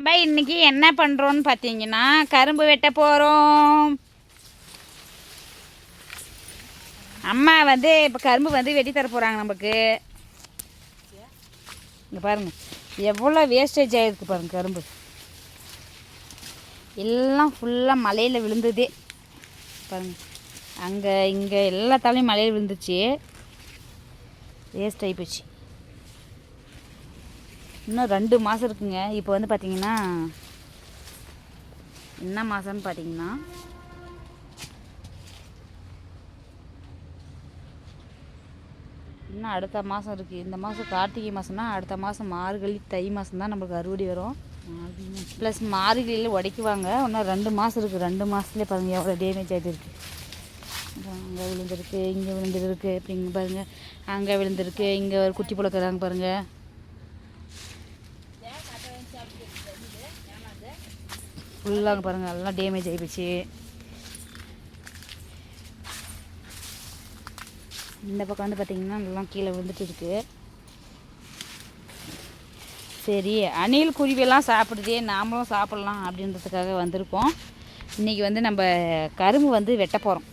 நம்ம இன்னைக்கு என்ன பண்ணுறோன்னு பார்த்தீங்கன்னா கரும்பு வெட்ட போகிறோம். அம்மா வந்து இப்போ கரும்பு வந்து வெட்டி தர போகிறாங்க நமக்கு. இங்கே பாருங்கள் எவ்வளோ வேஸ்டேஜ் ஆகிருக்கு பாருங்கள். கரும்பு எல்லாம் ஃபுல்லாக மலையில் விழுந்ததே பாருங்கள். அங்கே இங்கே எல்லாத்தாலையும் மலையில் விழுந்துச்சு, வேஸ்ட் ஆகி போச்சு. இன்னும் 2 மாதம் இருக்குங்க. இப்போ வந்து பார்த்திங்கன்னா என்ன மாதம்னு பார்த்தீங்கன்னா இன்னும் அடுத்த மாதம் இருக்குது. இந்த மாதம் கார்த்திகை மாதம்னா அடுத்த மாதம் மார்கழி தை மாதம் தான் நம்மளுக்கு அறுவடை வரும். ப்ளஸ் மார்கழியில் உடைக்குவாங்க. இன்னும் 2 மாதம் இருக்குது. 2 மாதத்துலேயே பாருங்கள் எவ்வளோ டேமேஜ் ஆகிட்டு இருக்குது. அங்கே விழுந்திருக்கு, இங்கே விழுந்துருக்கு, இப்படி இங்கே பாருங்கள் அங்கே விழுந்திருக்கு, இங்கே ஒரு குட்டி புழக்கிறாங்க பாருங்கள். ஃபுல்லாக பாருங்கள் எல்லாம் டேமேஜ் ஆகிப்போச்சு. இந்த பக்கம் வந்து பார்த்திங்கன்னா எல்லாம் கீழே விழுந்துட்டு இருக்குது. சரி, அணில் குருவியெல்லாம் சாப்பிடுதே, நாமளும் சாப்பிட்லாம் அப்படின்றதுக்காக வந்திருக்கோம். இன்றைக்கி வந்து நம்ம கரும்பு வந்து வெட்ட போகிறோம்.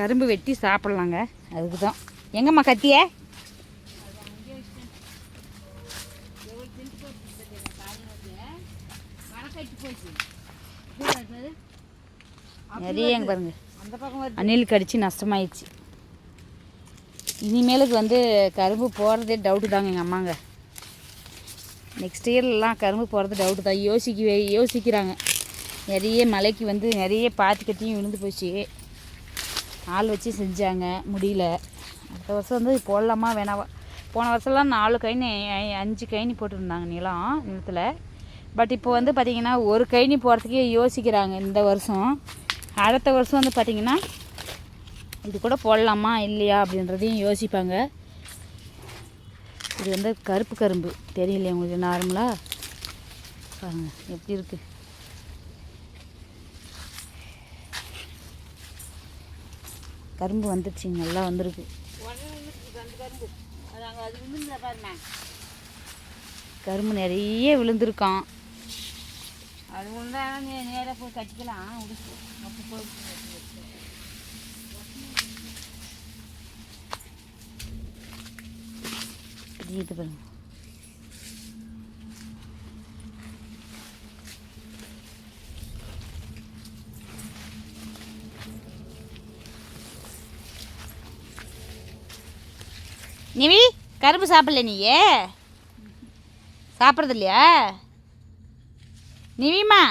கரும்பு வெட்டி சாப்பிட்லாங்க, அதுக்கு தான். எங்கம்மா கத்திய? நிறைய எங்கே பாருங்க அணில் கடிச்சு நஷ்டமாயிடுச்சு. இனிமேலுக்கு வந்து கரும்பு போகிறதே டவுட்டு தாங்க எங்கள் அம்மாங்க. நெக்ஸ்ட் இயர்லாம் கரும்பு போகிறது டவுட்டு தான். யோசிக்கிறாங்க. நிறைய மலைக்கு வந்து நிறைய பாத்தி கட்டியும் விழுந்து போச்சு. ஆள் வச்சு செஞ்சாங்க, முடியல. அடுத்த வருஷம் வந்து போடலாமா வேணாவா. போன வருஷம்லாம் 4 கைனி 5 கைனி போட்டுருந்தாங்க நிலத்தில். பட் இப்போ வந்து பார்த்திங்கன்னா ஒரு கைனி போகிறதுக்கே யோசிக்கிறாங்க. இந்த வருஷம் அடுத்த வருஷம் வந்து பார்த்திங்கன்னா இது கூட போடலாமா இல்லையா அப்படின்றதையும் யோசிப்பாங்க. இது வந்து கருப்பு கரும்பு தெரியலையே உங்களுக்கு? நார்மலாக பாருங்கள் எப்படி இருக்குது. கரும்பு வந்துடுச்சு, நல்லா வந்திருக்கு. கரும்பு நிறைய விழுந்திருக்கான். அது ஒன்றா நேராக போய் கட்டிக்கலாம். இது பாருங்க. நிவி கரும்பு சாப்பிடல? நீயே சாப்பிட்றது இல்லையா? நிவிமா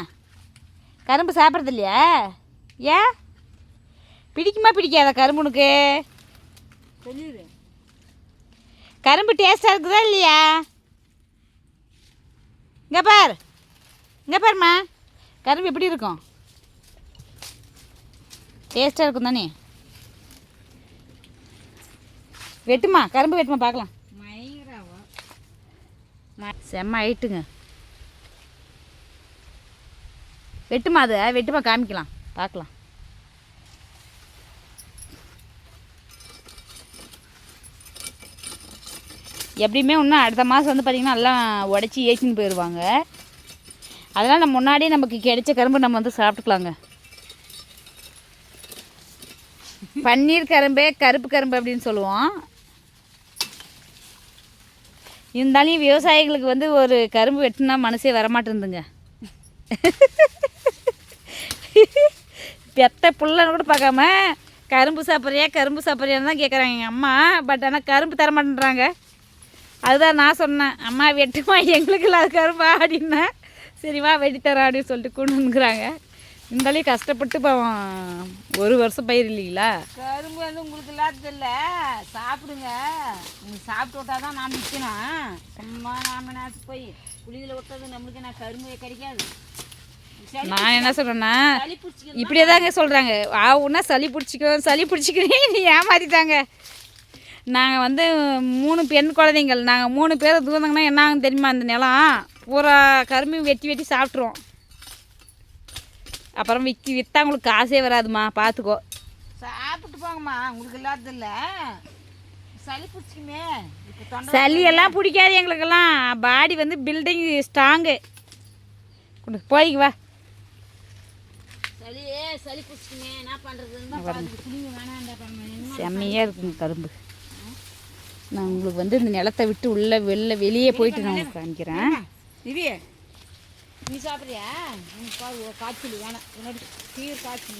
கரும்பு சாப்பிட்றது இல்லையா? ஏன் பிடிக்குமா பிடிக்காத கரும்பு உனக்கு? கரும்பு டேஸ்டாக இருக்குதா இல்லையா? இங்கே பாருமா கரும்பு எப்படி இருக்கும்? டேஸ்ட்டாக இருக்கும் தானே? வெட்டுமா கரும்பு வெட்டுமா பார்க்கலாம். செம்ம ஆயிட்டுங்க. வெட்டுமா அதை வெட்டுமா காமிக்கலாம் பார்க்கலாம். எப்படியுமே இன்னும் அடுத்த மாதம் வந்து பார்த்திங்கன்னா எல்லாம் உடச்சி ஏற்றின்னு போயிடுவாங்க. அதனால் நம்ம முன்னாடியே நமக்கு கிடைச்ச கரும்பு நம்ம வந்து சாப்பிட்டுக்கலாங்க. பன்னீர் கரும்பு கருப்பு கரும்பு அப்படின்னு சொல்லுவோம். இருந்தாலும் விவசாயிகளுக்கு வந்து ஒரு கரும்பு வெட்டினா மனசே வரமாட்டேருந்துங்க. பெத்த புள்ளன்னு கூட பார்க்காம கரும்பு சாப்பிட்றியான்னு தான் கேட்குறாங்க எங்கள் அம்மா. பட் ஆனால் கரும்பு தர மாட்டேன்றாங்க. அதுதான் நான் சொன்னேன், அம்மா வெட்டுமா எங்களுக்கு இல்லாத கரும்பா அப்படின்னா, சரிவா வெட்டித்தரேன் அப்படின்னு சொல்லிட்டு கொண்டு வந்துக்கிறாங்க. இருந்தாலும் கஷ்டப்பட்டு போவோம். 1 வருஷம் பயிர் இல்லைங்களா? கரும்பு வந்து உங்களுக்கு இல்லாதது இல்லை, சாப்பிடுங்க. உங்களுக்கு சாப்பிட்டு விட்டா தான் நாம் நிற்கணும். சும்மா நாம் நாச்சு போய் குளியில் விட்டது நம்மளுக்கு நான் கரும்பு கிடைக்காது. நான் என்ன சொல்கிறேன்னா இப்படியே தாங்க சொல்கிறாங்க. ஆகுன்னா சளி பிடிச்சிக்கிறேன் நீ ஏமாற்றிட்டாங்க. நாங்கள் வந்து 3 பெண் குழந்தைங்கள். நாங்கள் 3 பேர் தூந்தாங்கன்னா என்னாகும் தெரியுமா? அந்த நிலம் பூரா கரும்பு வெட்டி சாப்பிட்ருவோம். அப்புறம் விற்றா உங்களுக்கு காசே வராதுமா, பார்த்துக்கோ. சாப்பிட்டு போங்கம்மா, உங்களுக்கு இல்லாததில்ல. சளி பிடிச்சிக்குமே. இப்போ தொண்டை சளியெல்லாம் பிடிக்காது எங்களுக்கெல்லாம். பாடி வந்து பில்டிங் ஸ்ட்ராங்கு. கொண்டு போய்க்கு வா. சளி பிடிச்சிக்குமே என்ன பண்ணுறதுன்னு குடிங்க வேணாம். செம்மையாக இருக்குங்க கரும்பு. நான் உங்களுக்கு வந்து இந்த நிலத்தை விட்டு உள்ளே வெளியே போயிட்டு நான் உங்களுக்கு காமிக்கிறேன். திவ்யா நீ சாப்பிட்றியா? காய்ச்சல் வேணாம். முன்னாடி தீவிர காய்ச்சல்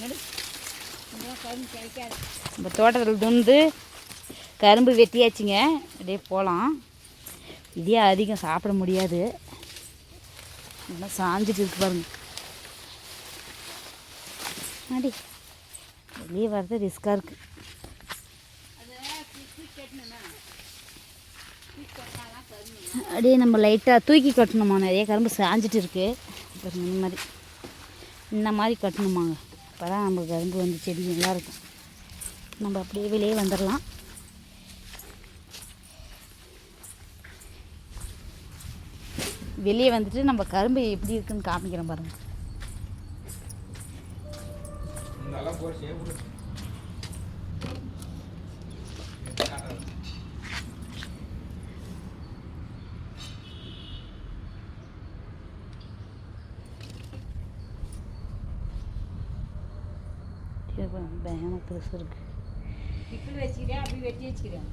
முன்னாடி கரும்பு கிடைக்காது. நம்ம தோட்டத்தில் துண்டு கரும்பு வெட்டியாச்சுங்க. அப்படியே போகலாம். இதே அதிகம் சாப்பிட முடியாது. நல்லா சாஞ்சிட்டு இருக்கு பாருங்க. அடி வெளியே வர்றது ரிஸ்காக இருக்குது. அப்படியே நம்ம லைட்டாக தூக்கி கட்டணுமா. நிறைய கரும்பு சாஞ்சிட்டு இருக்குது. இந்த மாதிரி கட்டணுமாங்க. அப்போ தான் நம்ம கரும்பு வந்து செடி நல்லாயிருக்கும். நம்ம அப்படியே வெளியே வந்துடலாம். வெளியே வந்துட்டு நம்ம கரும்பு எப்படி இருக்குன்னு காமிக்கிறோம் பாருங்கள். பயணம் பெருசு இருக்குது. பிக்கிள் வச்சுக்கிறேன். அப்படி வெட்டி வச்சுக்கிறேன்.